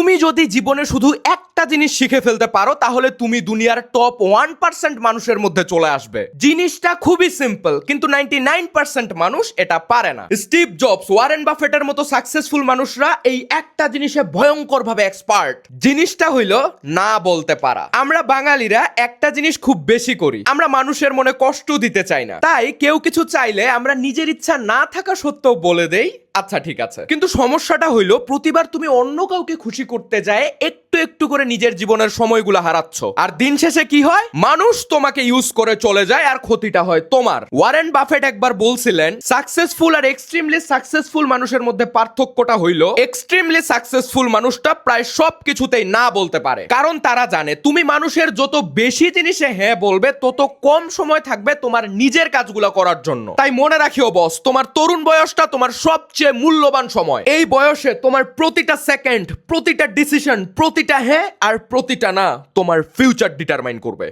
তুমি যদি জীবনে শুধু একটা জিনিস শিখে ফেলতে পারো তাহলে তুমি দুনিয়ার টপ 1% মানুষের মধ্যে চলে আসবে। জিনিসটা খুবই সিম্পল, কিন্তু 99% মানুষ এটা পারে না। স্টিভ জবস, ওয়ারেন বাফেটের মতো সাকসেসফুল মানুষরা এই একটা জিনিসে ভয়ঙ্কর ভাবে এক্সপার্ট। জিনিসটা হইল না বলতে পারা। আমরা বাঙালিরা একটা জিনিস খুব বেশি করি, আমরা মানুষের মনে কষ্ট দিতে চাই না। তাই কেউ কিছু চাইলে আমরা নিজের ইচ্ছা না থাকা সত্ত্বেও বলে দেই আচ্ছা ঠিক আছে। কিন্তু সমস্যাটা হইলো প্রতিবার তুমি অন্য কাউকে খুশি করতে যায় একটু একটু করে নিজের জীবনের সময়গুলো হারাচ্ছ, আর দিন শেষে কি হয়? মানুষ তোমাকে ইউজ করে চলে যায় আর ক্ষতিটা হয় তোমার। ওয়ারেন বাফেট একবার বলছিলেন, সাকসেসফুল আর এক্সট্রিমলি সাকসেসফুল মানুষের মধ্যে পার্থক্যটা হইলো এক্সট্রিমলি সাকসেসফুল মানুষটা প্রায় সব কিছুতেই না বলতে পারে, কারণ তারা জানে তুমি মানুষের যত বেশি জিনিসে হ্যাঁ বলবে তত কম সময় থাকবে তোমার নিজের কাজগুলো করার জন্য। তাই মনে রাখিও বস, তোমার তরুণ বয়সটা তোমার সবচেয়ে মূল্যবান সময়। এই বয়সে তোমার প্রতিটা সেকেন্ড, প্রতিটা ডিসিশন, প্রতিটা হ্যাঁ আর প্রতিটা না তোমার ফিউচার ডিটারমাইন করবে।